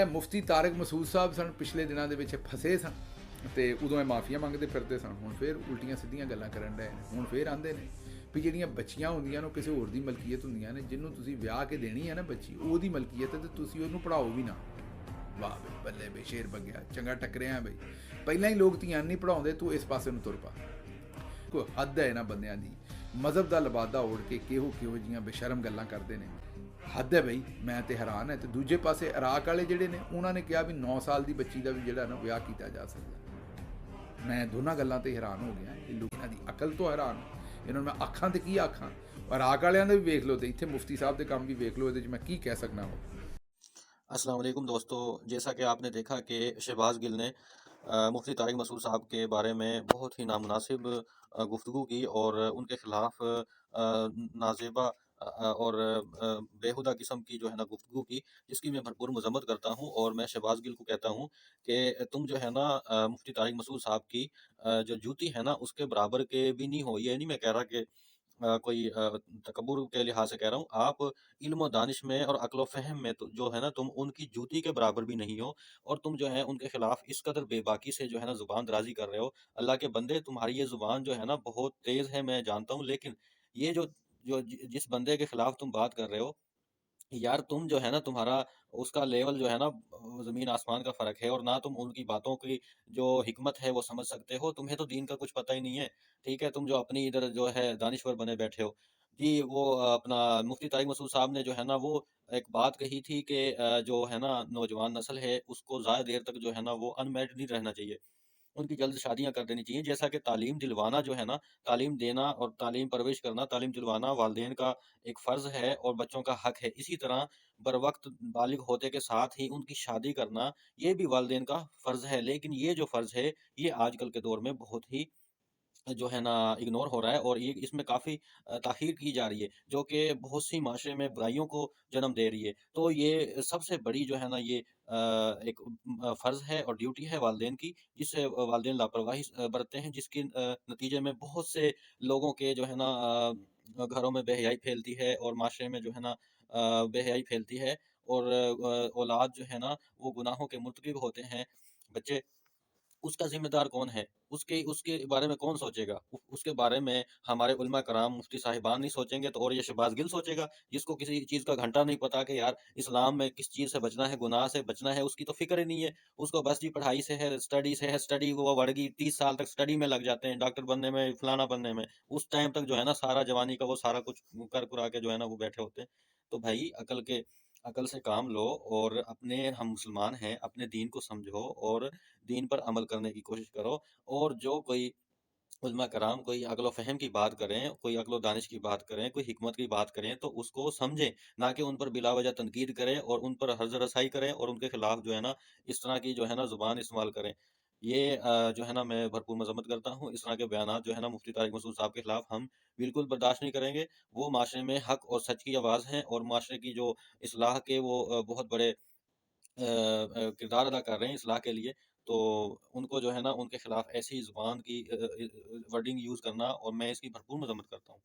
ਮੁਫਤੀ ਤਾਰਿਕ ਮਸੂਦ ਸਾਹਿਬ ਸਨ, ਪਿਛਲੇ ਦਿਨਾਂ ਦੇ ਵਿੱਚ ਫਸੇ ਸਨ ਅਤੇ ਉਦੋਂ ਇਹ ਮਾਫੀਆਂ ਮੰਗਦੇ ਫਿਰਦੇ ਸਨ। ਹੁਣ ਫਿਰ ਉਲਟੀਆਂ ਸਿੱਧੀਆਂ ਗੱਲਾਂ ਕਰਨ ਡਏ ਨੇ। ਹੁਣ ਫਿਰ ਆਉਂਦੇ ਨੇ ਵੀ ਜਿਹੜੀਆਂ ਬੱਚੀਆਂ ਹੁੰਦੀਆਂ ਨੇ ਉਹ ਕਿਸੇ ਹੋਰ ਦੀ ਮਲਕੀਅਤ ਹੁੰਦੀਆਂ ਨੇ। ਜਿਹਨੂੰ ਤੁਸੀਂ ਵਿਆਹ ਕੇ ਦੇਣੀ ਹੈ ਨਾ ਬੱਚੀ, ਉਹਦੀ ਮਲਕੀਅਤ ਹੈ, ਅਤੇ ਤੁਸੀਂ ਉਹਨੂੰ ਪੜ੍ਹਾਓ ਵੀ ਨਾ। ਵਾਹ ਬਈ, ਬੱਲੇ ਬਈ, ਸ਼ੇਰ ਬਗਿਆ, ਚੰਗਾ ਟੱਕਰਿਆ ਬਈ। ਪਹਿਲਾਂ ਹੀ ਲੋਕ ਧੀਆਂ ਨਹੀਂ ਪੜ੍ਹਾਉਂਦੇ, ਤੂੰ ਇਸ ਪਾਸੇ ਨੂੰ ਤੁਰ ਪਾ। ਕੋਈ ਹੱਦ ਹੈ ਇਹਨਾਂ ਬੰਦਿਆਂ ਦੀ। ਮਜ਼ਹਬ ਦਾ ਲਿਬਾਦਾ ਓੜ ਕੇ ਕਿਹੋ ਜਿਹੀਆਂ ਬੇਸ਼ਰਮ ਗੱਲਾਂ ਕਰਦੇ ਨੇ। ਹੱਦ ਹੈ ਬਈ, ਮੈਂ ਤੇ ਹੈਰਾਨ ਹੈ। ਤੇ ਦੂਜੇ ਪਾਸੇ ਇਰਾਕ ਵਾਲੇ ਜਿਹੜੇ ਨੇ, ਉਹਨਾਂ ਨੇ ਕਿਹਾ ਵੀ 9 ਸਾਲ ਦੀ ਬੱਚੀ ਦਾ ਵੀ ਜਿਹੜਾ ਨਾ ਵਿਆਹ ਕੀਤਾ ਜਾ ਸਕਦਾ। ਮੈਂ ਦੋਨਾਂ ਗੱਲਾਂ ਤੇ ਹੈਰਾਨ ਹੋ ਗਿਆ। ਇਹ ਲੋਕ ਇਹਨਾਂ ਦੀ ਅਕਲ ਤੋਂ ਹੈਰਾਨ। ਇਹਨਾਂ ਨੂੰ ਮੈਂ ਅੱਖਾਂ ਤੇ ਕੀ ਆਖਾਂ। ਇਰਾਕ ਵਾਲਿਆਂ ਦਾ ਵੀ ਵੇਖ ਲਓ, ਤੇ ਇੱਥੇ ਮੁਫਤੀ ਸਾਹਿਬ ਦੇ ਕੰਮ ਵੀ ਵੇਖ ਲਓ। ਇਹਦੇ 'ਚ मैं ਕੀ कह सकना हो। अस्सलाम वालेकुम दोस्तों, जैसा कि आपने देखा कि शहबाज गिल ने मुफ्ती तारिक मसूद साहब के बारे में बहुत ही नामुनासिब गुफ्तगू की और उनके ख़िलाफ़ नाजेबा और बेहुदा किस्म की जो है ना गुफ्तगू की, जिसकी मैं भरपूर मज़म्मत करता हूँ। और मैं शहबाज गिल को कहता हूँ कि तुम जो है ना मुफ्ती तारिक मसूद साहब की जो जूती है ना उसके बराबर के भी नहीं हो। ये नहीं मैं कह रहा कि कोई तकब्बुर के लिहाज से कह रहा हूँ। आप इल्म और दानिश में और अक्ल व फ़हम में तो जो है ना तुम उनकी जूती के बराबर भी नहीं हो, और तुम जो है उनके खिलाफ इस कदर बेबाकी से जो है ना ज़ुबान दराज़ी कर रहे हो। अल्लाह के बंदे, तुम्हारी ये ज़ुबान जो है ना बहुत तेज़ है, मैं जानता हूँ, लेकिन ये जो जो जिस बंदे के खिलाफ तुम बात कर रहे हो यार, तुम जो है ना तुम्हारा उसका लेवल जो है ना ज़मीन आसमान का फ़र्क है, और ना तुम उनकी बातों की जो हिकमत है वो समझ सकते हो। तुम्हें तो दीन का कुछ पता ही नहीं है, ठीक है। तुम जो अपनी इधर जो है दानिश्वर बने बैठे हो जी। वो अपना मुफ्ती तारिक मसूद साहब ने जो है ना वो एक बात कही थी कि जो है ना नौजवान नस्ल है उसको ज़्यादा देर तक जो है ना वो अनमैरिड नहीं रहना चाहिए, उनकी जल्द शादियाँ कर देनी चाहिए। जैसा कि तालीम दिलवाना जो है ना, तालीम देना और तालीम परवरिश करना, तालीम दिलवाना वालिदैन का एक फ़र्ज़ है और बच्चों का हक़ है। इसी तरह बरवक़्त बालिग होते के साथ ही उनकी शादी करना, ये भी वालिदैन का फ़र्ज़ है। लेकिन ये जो फ़र्ज़ है, ये आजकल के दौर में बहुत ही जो है ना इग्नोर हो रहा है, और ये इसमें काफ़ी ताख़ीर की जा रही है, जो कि बहुत सी माशरे में बुराइयों को जन्म दे रही है। तो ये सबसे बड़ी जो है ना ये एक फ़र्ज़ है और ड्यूटी है वालिदैन की, जिससे वालिदैन लापरवाही बरतते हैं, जिसके नतीजे में बहुत से लोगों के जो है ना घरों में बेहयाई फैलती है, और माशरे में जो है ना बेहयाई फैलती है, और औलाद जो है ना वो गुनाहों के मुर्तकिब होते हैं बच्चे। उसका ज़िम्मेदार कौन है? उसके उसके बारे में कौन सोचेगा? उसके बारे में हमारे उलमा कराम, मुफ्ती साहिबान नहीं सोचेंगे, तो और ये शहबाज़ गिल सोचेगा, जिसको किसी चीज़ का घंटा नहीं पता कि यार इस्लाम में किस चीज़ से बचना है, गुनाह से बचना है, उसकी तो फ़िक्र ही नहीं है। उसको बस जी पढ़ाई से है, स्टडी से है, स्टडी वो वर्गी 30 साल तक स्टडी में लग जाते हैं, डॉक्टर बनने में, फलाना बनने में। उस टाइम तक जो है ना सारा जवानी का वो सारा कुछ कर कुरा के जो है ना वो बैठे होते हैं। तो भाई अकल से काम लो, और अपने हम मुसलमान हैं, अपने दीन को समझो और दीन पर अमल करने की कोशिश करो। और जो कोई उलमा कराम कोई अक़्ल व फ़हम की बात करें, कोई अक़्ल व दानिश की बात करें, कोई हिकमत की बात करें, तो उसको समझें, ना कि उन पर बिलावजह तनकीद करें और उन पर हर्ज़ रसाई करें, और उनके खिलाफ जो है ना इस तरह की जो है ना ज़ुबान इस्तेमाल करें। ये जो है ना मैं भरपूर मज़म्मत करता हूँ। इस तरह के बयानात जो है ना मुफ्ती तारिक मसूद साहब के खिलाफ हम बिल्कुल बर्दाश्त नहीं करेंगे। वो माशरे में हक़ और सच की आवाज़ हैं, और माशरे की जो इस्लाह के वो बहुत बड़े किरदार अदा कर रहे हैं इस्लाह के लिए। तो उनको जो है ना उनके खिलाफ ऐसी ज़ुबान की वर्डिंग यूज़ करना, और मैं इसकी भरपूर मज़म्मत करता हूँ।